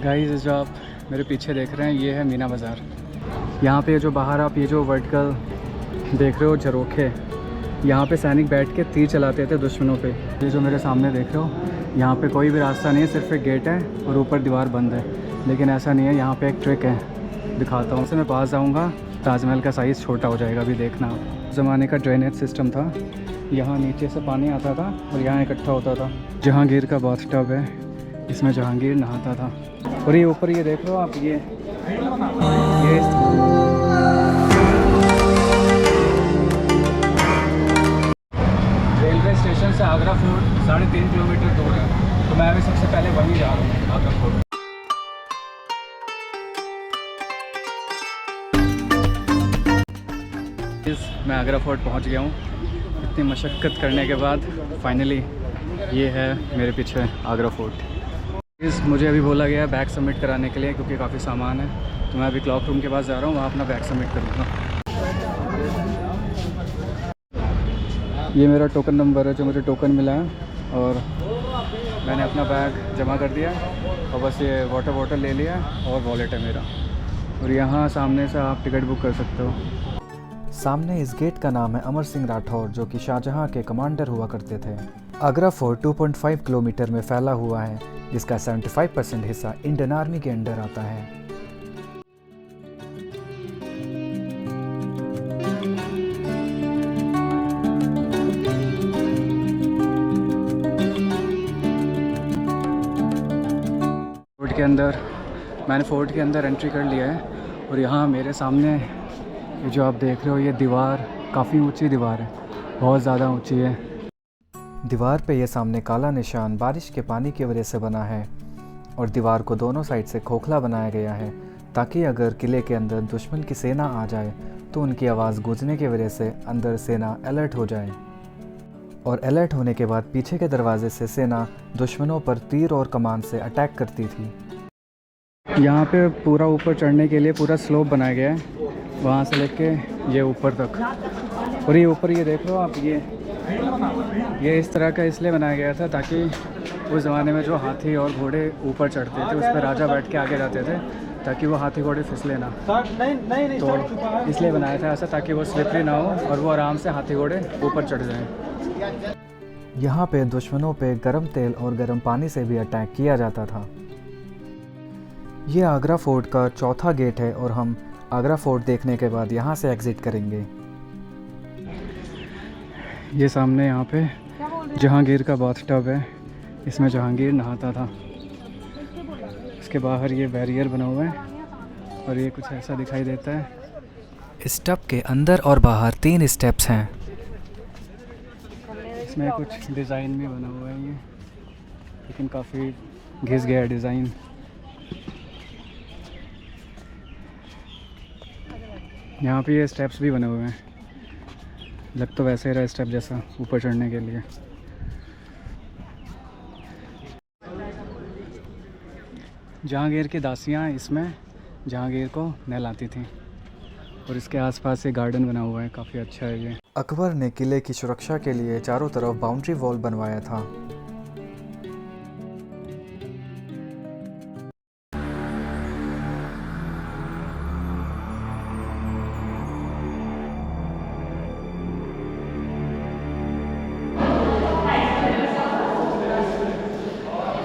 Guys जो आप मेरे पीछे देख रहे हैं ये है मीना बाज़ार। यहाँ पे जो बाहर आप ये जो वर्टिकल देख रहे हो झरोखे, यहाँ पे सैनिक बैठ के तीर चलाते थे दुश्मनों पे। ये जो मेरे सामने देख रहे हो यहाँ पे कोई भी रास्ता नहीं है, सिर्फ एक गेट है और ऊपर दीवार बंद है। लेकिन ऐसा नहीं है, यहाँ पे एक ट्रिक है, दिखाता हूँ। से मैं पास जाऊँगा ताजमहल का साइज़ छोटा हो जाएगा। अभी देखना, ज़माने का ड्रेनेज सिस्टम था, यहाँ नीचे से पानी आता था और यहाँ इकट्ठा होता था। जहांगीर का बाथ टब है, इसमें जहांगीर नहाता था। और ये ऊपर ये देख लो आप, ये रेलवे स्टेशन से आगरा फोर्ट 3.5 किलोमीटर दूर है, तो मैं अभी सबसे पहले वहीं जा रहा हूँ, आगरा फोर्ट। मैं आगरा फोर्ट पहुँच गया हूँ। इतनी मशक्क़त करने के बाद फाइनली ये है मेरे पीछे आगरा फोर्ट। मुझे अभी बोला गया है बैग सबमिट कराने के लिए, क्योंकि काफ़ी सामान है। तो मैं अभी क्लॉक रूम के पास जा रहा हूँ, वहाँ अपना बैग सबमिट करूँगा। ये मेरा टोकन नंबर है, जो मुझे टोकन मिला है, और मैंने अपना बैग जमा कर दिया और बस ये वाटर ले लिया और वॉलेट है मेरा। और यहाँ सामने से आप टिकट बुक कर सकते हो। सामने इस गेट का नाम है अमर सिंह राठौर, जो कि शाहजहां के कमांडर हुआ करते थे। आगरा फोर्ट 2.5 किलोमीटर में फैला हुआ है, जिसका 75% हिस्सा इंडियन आर्मी के अंडर आता है। फोर्ट के अंदर, मैंने फोर्ट के अंदर एंट्री कर लिया है। और यहाँ मेरे सामने ये जो आप देख रहे हो, ये दीवार काफ़ी ऊंची दीवार है, बहुत ज़्यादा ऊंची है। दीवार पे ये सामने काला निशान बारिश के पानी की वजह से बना है, और दीवार को दोनों साइड से खोखला बनाया गया है, ताकि अगर किले के अंदर दुश्मन की सेना आ जाए तो उनकी आवाज़ गूंजने की वजह से अंदर सेना अलर्ट हो जाए। और अलर्ट होने के बाद पीछे के दरवाजे से सेना दुश्मनों पर तीर और कमान से अटैक करती थी। यहाँ पे पूरा ऊपर चढ़ने के लिए पूरा स्लोप बनाया गया है, वहाँ से लेके ये ऊपर तक। और ये ऊपर ये देख लो आप, ये इस तरह का इसलिए बनाया गया था ताकि उस ज़माने में जो हाथी और घोड़े ऊपर चढ़ते थे उस पर राजा बैठ के आगे जाते थे, ताकि वो हाथी घोड़े फिसले ना। तो इसलिए बनाया था ऐसा, ताकि वो स्लिपरी ना हो और वो आराम से हाथी घोड़े ऊपर चढ़ जाएं। यहाँ पे दुश्मनों पे गर्म तेल और गर्म पानी से भी अटैक किया जाता था। ये आगरा फोर्ट का चौथा गेट है, और हम आगरा फोर्ट देखने के बाद यहाँ से एग्ज़िट करेंगे। ये सामने यहाँ पे जहांगीर का बाथ टब है, इसमें जहांगीर नहाता था। इसके बाहर ये बैरियर बना हुआ है और ये कुछ ऐसा दिखाई देता है। इस टब के अंदर और बाहर 3 स्टेप्स हैं। इसमें कुछ डिज़ाइन भी बना हुआ है ये, लेकिन काफ़ी घिस गया है डिज़ाइन। यहाँ पे ये स्टेप्स भी बने हुए हैं, लग तो वैसे ही रहा स्टेप जैसा ऊपर चढ़ने के लिए। जहांगीर की दासियाँ इसमें जहांगीर को नहलाती थीं। और इसके आसपास एक गार्डन बना हुआ है, काफ़ी अच्छा है ये। अकबर ने किले की सुरक्षा के लिए चारों तरफ बाउंड्री वॉल बनवाया था।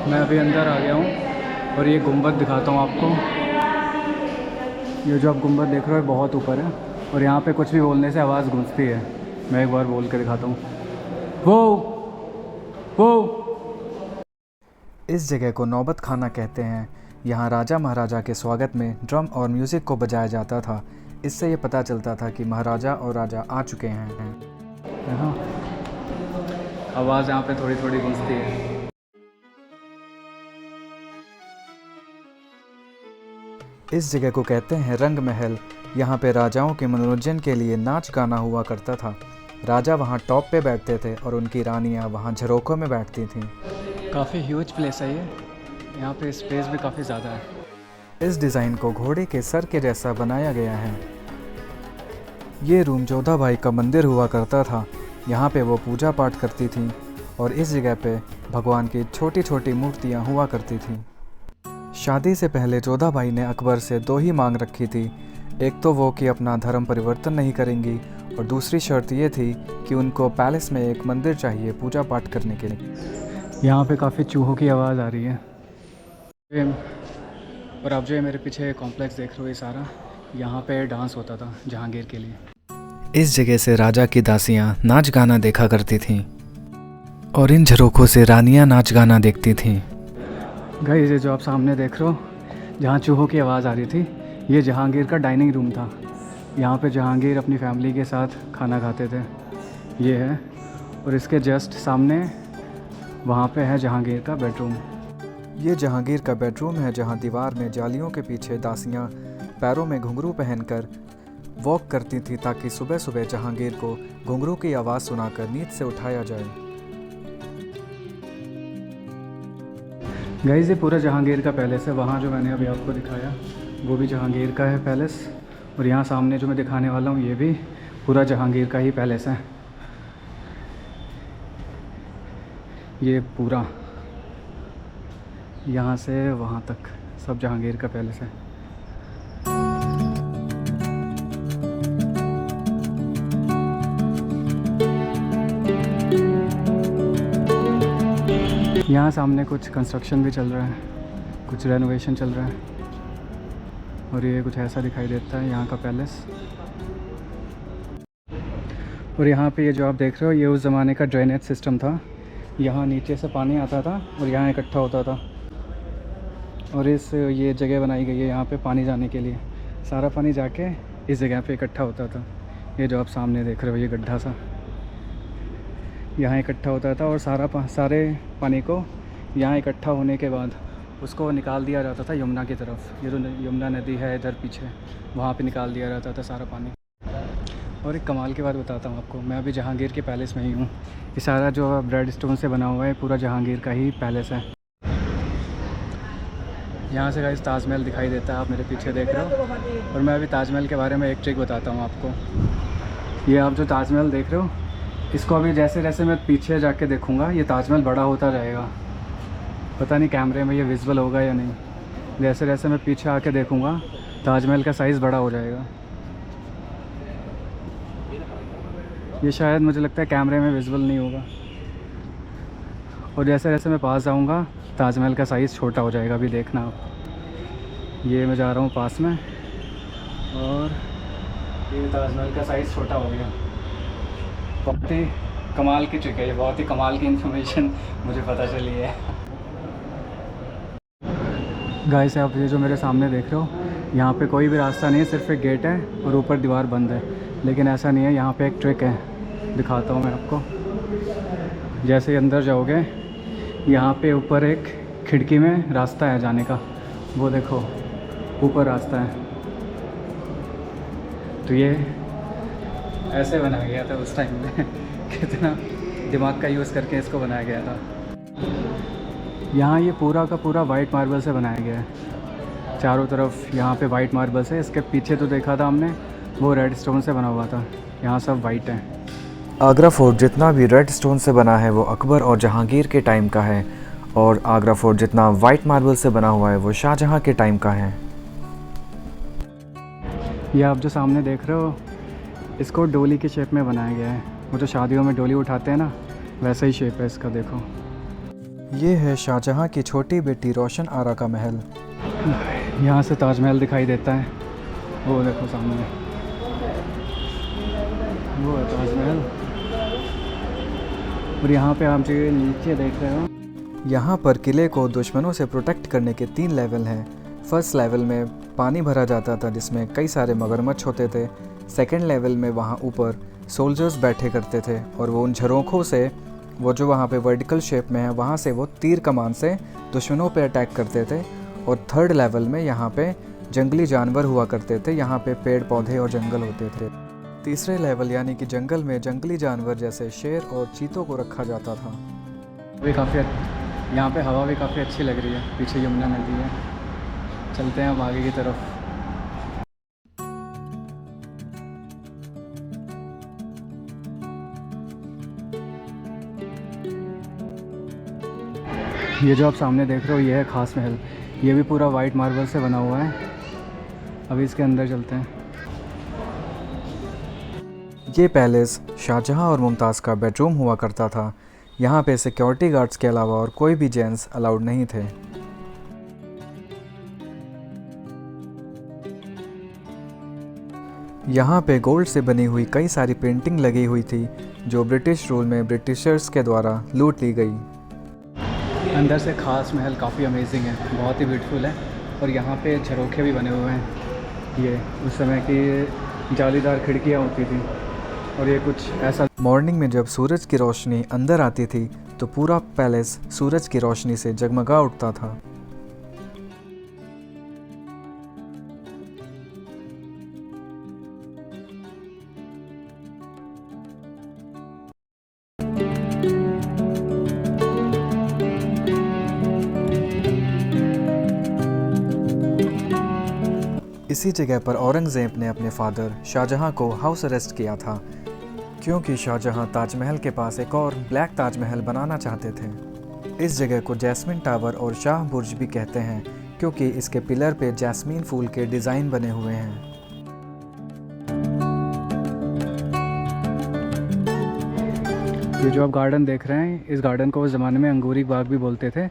मैं अभी अंदर आ गया हूँ और ये गुंबद दिखाता हूँ आपको। ये जो आप गुंबद देख रहे हो बहुत ऊपर है, और यहाँ पे कुछ भी बोलने से आवाज़ गूंजती है। मैं एक बार बोल के दिखाता हूँ, वो। इस जगह को नौबत खाना कहते हैं। यहाँ राजा महाराजा के स्वागत में ड्रम और म्यूज़िक को बजाया जाता था। इससे ये पता चलता था कि महाराजा और राजा आ चुके हैं। यहाँ आवाज़ यहाँ पे थोड़ी थोड़ी गूंजती है। इस जगह को कहते हैं रंग महल। यहाँ पे राजाओं के मनोरंजन के लिए नाच गाना हुआ करता था। राजा वहाँ टॉप पे बैठते थे और उनकी रानियाँ वहाँ झरोखों में बैठती थीं। काफ़ी ह्यूज प्लेस है ये, यहाँ पे स्पेस भी काफ़ी ज़्यादा है। इस डिज़ाइन को घोड़े के सर के जैसा बनाया गया है। ये रूम जोधाबाई का मंदिर हुआ करता था। यहाँ पे वो पूजा पाठ करती थीं और इस जगह पे भगवान की छोटी छोटी मूर्तियाँ हुआ करती थीं। शादी से पहले जोधाबाई ने अकबर से 2 ही मांग रखी थी। एक तो वो कि अपना धर्म परिवर्तन नहीं करेंगी और दूसरी शर्त ये थी कि उनको पैलेस में एक मंदिर चाहिए पूजा पाठ करने के लिए। यहाँ पे काफ़ी चूहों की आवाज़ आ रही है। और आप जो है मेरे पीछे कॉम्प्लेक्स देख रहे हो, ये सारा यहाँ पे डांस होता था जहांगीर के लिए। इस जगह से राजा की दासियाँ नाच गाना देखा करती थीं और इन झरोखों से रानियाँ नाच गाना देखती थीं। गाइस ये जो आप सामने देख रहे हो, जहाँ चूहों की आवाज़ आ रही थी, ये जहांगीर का डाइनिंग रूम था। यहाँ पे जहांगीर अपनी फैमिली के साथ खाना खाते थे, ये है। और इसके जस्ट सामने वहाँ पे है जहांगीर का बेडरूम। ये जहांगीर का बेडरूम है जहाँ दीवार में जालियों के पीछे दासियाँ पैरों में घुंघरू पहनकर वॉक करती थी ताकि सुबह सुबह जहांगीर को घुंघरू की आवाज़ सुनाकर नींद से उठाया जाए। गाइस ये पूरा जहांगीर का पैलेस है। वहाँ जो मैंने अभी आपको दिखाया वो भी जहांगीर का है पैलेस, और यहाँ सामने जो मैं दिखाने वाला हूँ ये भी पूरा जहांगीर का ही पैलेस है। ये पूरा यहाँ से वहाँ तक सब जहांगीर का पैलेस है। यहाँ सामने कुछ कंस्ट्रक्शन भी चल रहा है, कुछ रेनोवेशन चल रहा है, और ये कुछ ऐसा दिखाई देता है यहाँ का पैलेस। और यहाँ पे ये जो आप देख रहे हो, ये उस ज़माने का ड्रेनेज सिस्टम था। यहाँ नीचे से पानी आता था और यहाँ इकट्ठा होता था, और ये जगह बनाई गई है यहाँ पे पानी जाने के लिए। सारा पानी जाके इस जगह पे इकट्ठा होता था। ये जो आप सामने देख रहे हो, ये गड्ढा सा यहाँ इकट्ठा होता था, और सारे पानी को यहाँ इकट्ठा होने के बाद उसको निकाल दिया जाता था यमुना की तरफ। ये जो यमुना नदी है इधर पीछे, वहाँ पे निकाल दिया जाता था सारा पानी। और एक कमाल की बात बताता हूँ आपको, मैं अभी जहांगीर के पैलेस में ही हूँ। ये सारा जो रेड स्टोन से बना हुआ है पूरा जहांगीर का ही पैलेस है। यहाँ से गाइस ताजमहल दिखाई देता है, आप मेरे पीछे देख रहे हो। और मैं अभी ताजमहल के बारे में एक ट्रिक बताता हूँ आपको। ये आप जो ताजमहल देख रहे हो, इसको अभी जैसे जैसे मैं पीछे जाके देखूँगा ये ताजमहल बड़ा होता जाएगा। पता नहीं कैमरे में ये विजुअल होगा या नहीं। जैसे जैसे मैं पीछे आके देखूँगा ताजमहल का साइज़ बड़ा हो जाएगा। ये शायद मुझे लगता है कैमरे में विजुअल नहीं होगा। और जैसे जैसे मैं पास जाऊँगा ताजमहल का साइज़ छोटा हो जाएगा। अभी देखना आप, ये मैं जा रहा हूँ पास में, और ये ताजमहल का साइज़ छोटा हो गया। बहुत ही कमाल की ट्रिक है ये, बहुत ही कमाल की इन्फॉर्मेशन मुझे पता चली है। गाइस आप ये जो मेरे सामने देख रहे हो, यहाँ पे कोई भी रास्ता नहीं है, सिर्फ एक गेट है और ऊपर दीवार बंद है। लेकिन ऐसा नहीं है, यहाँ पे एक ट्रिक है, दिखाता हूँ मैं आपको। जैसे ही अंदर जाओगे, यहाँ पे ऊपर एक खिड़की में रास्ता है जाने का, वो देखो ऊपर रास्ता है। तो ये ऐसे बनाया गया था उस टाइम में कितना दिमाग का यूज़ करके इसको बनाया गया था। यहाँ ये पूरा का पूरा वाइट मार्बल से बनाया गया है। चारों तरफ यहाँ पे वाइट मार्बल से। इसके पीछे तो देखा था हमने, वो रेड स्टोन से बना हुआ था। यहाँ सब वाइट है। आगरा फोर्ट जितना भी रेड स्टोन से बना है वो अकबर और जहांगीर के टाइम का है, और आगरा फोर्ट जितना वाइट मार्बल से बना हुआ है वो शाहजहां के टाइम का है। ये आप जो सामने देख रहे हो, इसको डोली के शेप में बनाया गया है। वो जो शादियों में डोली उठाते हैं ना, वैसा ही शेप है इसका, देखो। ये है शाहजहां की छोटी बेटी रोशन आरा का महल। यहाँ से ताजमहल दिखाई देता है, वो देखो सामने, वो है ताजमहल। और यहाँ पे आप जो नीचे देख रहे हो, यहाँ पर किले को दुश्मनों से प्रोटेक्ट करने के 3 लेवल हैं। फर्स्ट लेवल में पानी भरा जाता था जिसमें कई सारे मगरमच्छ होते थे। सेकंड लेवल में वहाँ ऊपर सोल्जर्स बैठे करते थे, और वो उन झरोखों से, वो जो वहाँ पे वर्टिकल शेप में है, वहाँ से वो तीर कमान से दुश्मनों पे अटैक करते थे। और थर्ड लेवल में यहाँ पे जंगली जानवर हुआ करते थे, यहाँ पे पेड़ पौधे और जंगल होते थे। तीसरे लेवल यानी कि जंगल में जंगली जानवर जैसे शेर और चीतों को रखा जाता था। भी काफ़ी यहाँ पे हवा भी काफ़ी अच्छी लग रही है। पीछे यमुना नदी है। चलते हैं अब आगे की तरफ। ये जो आप सामने देख रहे हो, ये है खास महल। ये भी पूरा वाइट मार्बल से बना हुआ है। अभी इसके अंदर चलते हैं। ये पैलेस शाहजहां और मुमताज़ का बेडरूम हुआ करता था। यहाँ पे सिक्योरिटी गार्ड्स के अलावा और कोई भी जेंट्स अलाउड नहीं थे। यहाँ पे गोल्ड से बनी हुई कई सारी पेंटिंग लगी हुई थी जो ब्रिटिश रूल में ब्रिटिशर्स के द्वारा लूट ली गई। अंदर से खास महल काफ़ी अमेजिंग है, बहुत ही ब्यूटीफुल है। और यहाँ पे झरोखे भी बने हुए हैं। ये उस समय की जालीदार खिड़कियाँ होती थी और ये कुछ ऐसा। मॉर्निंग में जब सूरज की रोशनी अंदर आती थी तो पूरा पैलेस सूरज की रोशनी से जगमगा उठता था। इसी जगह पर औरंगज़ेब ने अपने फादर शाहजहां को हाउस अरेस्ट किया था क्योंकि शाहजहां ताजमहल के पास एक और ब्लैक ताजमहल बनाना चाहते थे। इस जगह को जैस्मिन टावर और शाह बुर्ज भी कहते हैं क्योंकि इसके पिलर पे जैस्मीन फूल के डिज़ाइन बने हुए हैं। ये जो आप गार्डन देख रहे हैं, इस गार्डन को उस ज़माने में अंगूरी बाग भी बोलते थे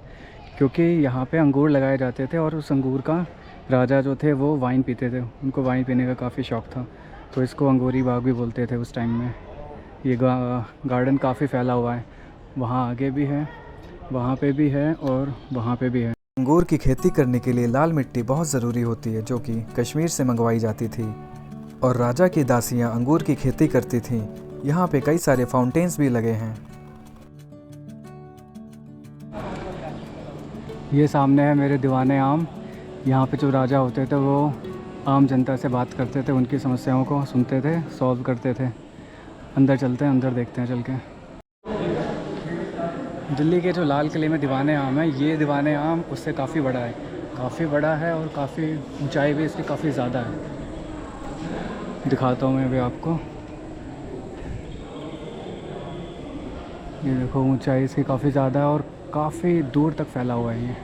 क्योंकि यहाँ पे अंगूर लगाए जाते थे और उस अंगूर का राजा जो थे वो वाइन पीते थे। उनको वाइन पीने का काफ़ी शौक़ था, तो इसको अंगूरी बाग भी बोलते थे उस टाइम में। ये गार्डन काफ़ी फैला हुआ है, वहाँ आगे भी है, वहाँ पे भी है और वहाँ पे भी है। अंगूर की खेती करने के लिए लाल मिट्टी बहुत ज़रूरी होती है जो कि कश्मीर से मंगवाई जाती थी और राजा की दासियाँ अंगूर की खेती करती थीं। यहाँ पे कई सारे फाउंटेन्स भी लगे हैं। ये सामने है मेरे दीवाने आम। यहाँ पे जो राजा होते थे वो आम जनता से बात करते थे, उनकी समस्याओं को सुनते थे, सॉल्व करते थे। अंदर चलते हैं, अंदर देखते हैं चल के। दिल्ली के जो लाल किले में दीवाने आम है, ये दीवाने आम उससे काफ़ी बड़ा है, काफ़ी बड़ा है और काफ़ी ऊंचाई भी इसकी काफ़ी ज़्यादा है। दिखाता हूँ मैं अभी आपको। ये देखो, ऊंचाई इसकी काफ़ी ज़्यादा है और काफ़ी दूर तक फैला हुआ है, ये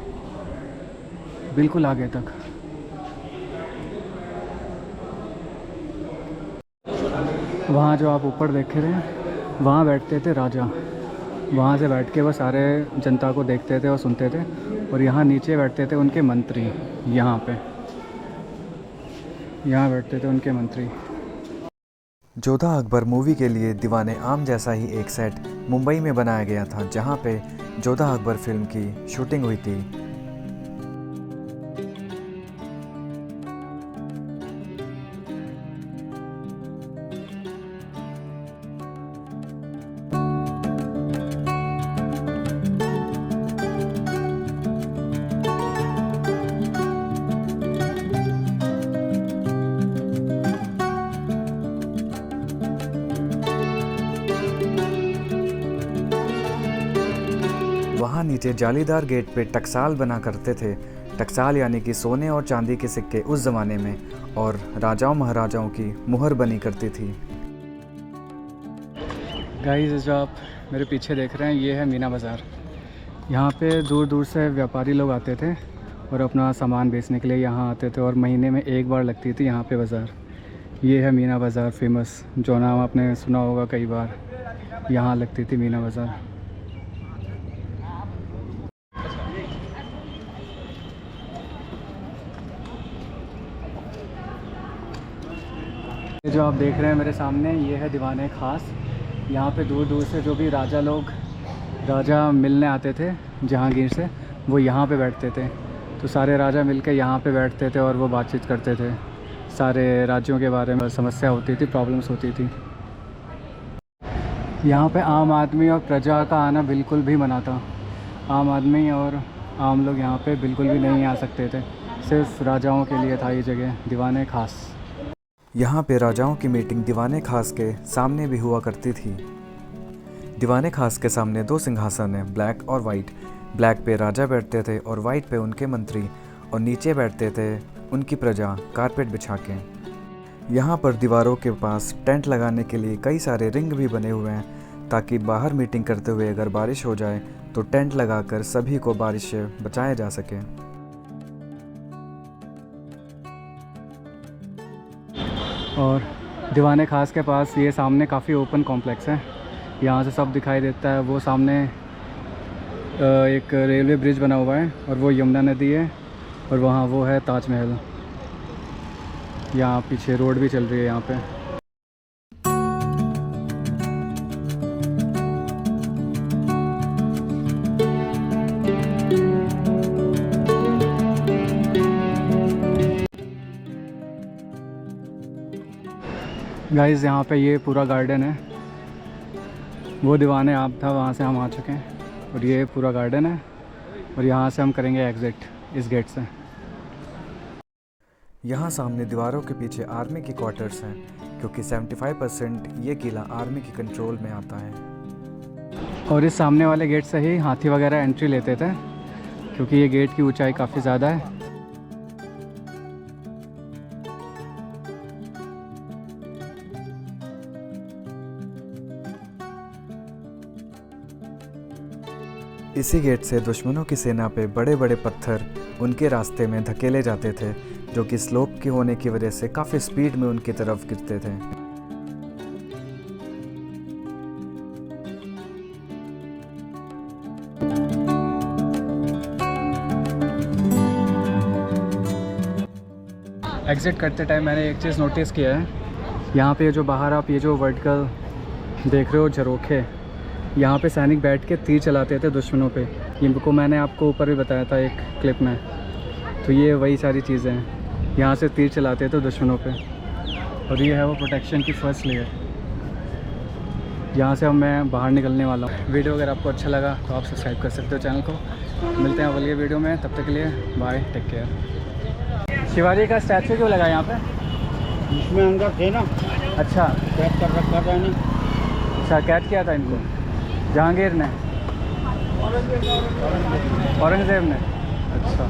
बिल्कुल आगे तक। वहाँ जो आप ऊपर देख रहे हैं, वहाँ बैठते थे राजा। वहाँ से बैठ के वो सारे जनता को देखते थे और सुनते थे। और यहाँ नीचे बैठते थे उनके मंत्री, यहाँ बैठते थे उनके मंत्री। जोधा अकबर मूवी के लिए दीवाने आम जैसा ही एक सेट मुंबई में बनाया गया था जहाँ पे जोधा अकबर फिल्म की शूटिंग हुई थी। वहाँ नीचे जालीदार गेट पे टकसाल बना करते थे। टकसाल यानी कि सोने और चांदी के सिक्के उस ज़माने में, और राजाओं महाराजाओं की मुहर बनी करती थी। गाइस, जो आप मेरे पीछे देख रहे हैं, ये है मीना बाज़ार। यहाँ पे दूर दूर से व्यापारी लोग आते थे और अपना सामान बेचने के लिए यहाँ आते थे और महीने में एक बार लगती थी यहाँ पे बाज़ार। ये है मीना बाज़ार फेमस, जो नाम आपने सुना होगा कई बार। यहाँ लगती थी मीना बाज़ार। ये जो आप देख रहे हैं मेरे सामने, ये है दीवाने ख़ास। यहाँ पे दूर दूर से जो भी राजा मिलने आते थे जहांगीर से, वो यहाँ पे बैठते थे। तो सारे राजा मिलकर यहाँ पे बैठते थे और वो बातचीत करते थे। सारे राज्यों के बारे में समस्या होती थी, प्रॉब्लम्स होती थी। यहाँ पे आम आदमी और प्रजा का आना बिल्कुल भी मना था। आम आदमी और आम लोग यहाँ पे बिल्कुल भी नहीं आ सकते थे। सिर्फ राजाओं के लिए था ये जगह, दीवाने ख़ास। यहाँ पे राजाओं की मीटिंग दीवाने खास के सामने भी हुआ करती थी। दीवाने खास के सामने दो सिंहासन हैं, ब्लैक और वाइट। ब्लैक पे राजा बैठते थे और वाइट पे उनके मंत्री, और नीचे बैठते थे उनकी प्रजा कारपेट बिछा के। यहाँ पर दीवारों के पास टेंट लगाने के लिए कई सारे रिंग भी बने हुए हैं ताकि बाहर मीटिंग करते हुए अगर बारिश हो जाए तो टेंट लगाकर सभी को बारिश से बचाया जा सके। और दीवाने खास के पास ये सामने काफ़ी ओपन कॉम्प्लेक्स है, यहाँ से सब दिखाई देता है। वो सामने एक रेलवे ब्रिज बना हुआ है और वो यमुना नदी है, और वहाँ वो है ताजमहल। यहाँ पीछे रोड भी चल रही है यहाँ पे। गाइस यहाँ पे ये पूरा गार्डन है, वो दीवाने आप था वहाँ से हम आ चुके हैं, और ये पूरा गार्डन है, और यहाँ से हम करेंगे एग्ज़िट इस गेट से। यहाँ सामने दीवारों के पीछे आर्मी की क्वार्टर्स हैं, क्योंकि 75% ये किला आर्मी के कंट्रोल में आता है। और इस सामने वाले गेट से ही हाथी वगैरह एंट्री लेते थे, क्योंकि ये गेट की ऊंचाई काफ़ी ज़्यादा है। इसी गेट से दुश्मनों की सेना पे बड़े बड़े पत्थर उनके रास्ते में धकेले जाते थे, जो कि स्लोप के होने की वजह से काफ़ी स्पीड में उनकी तरफ गिरते थे। एग्ज़िट करते टाइम मैंने एक चीज़ नोटिस किया है, यहाँ पे जो बाहर आप ये जो वर्टिकल देख रहे हो झरोखे, यहाँ पे सैनिक बैठ के तीर चलाते थे दुश्मनों पे। इनको मैंने आपको ऊपर भी बताया था एक क्लिप में। तो ये वही सारी चीज़ें हैं, यहाँ से तीर चलाते थे दुश्मनों पे। और ये है वो प्रोटेक्शन की फर्स्ट लेयर। यहाँ से अब मैं बाहर निकलने वाला हूँ। वीडियो अगर आपको अच्छा लगा तो आप सब्सक्राइब कर सकते हो चैनल को। मिलते हैं अगले वीडियो में, तब तक के लिए बाय, टेक केयर। शिवाजी का स्टैचू क्यों लगा यहाँ पे? इसमें अंदर थे ना, अच्छा कैद कर रखा था नहीं। अच्छा, कैद किया था इनको जहांगीर ने, औरंगजेब ने। अच्छा।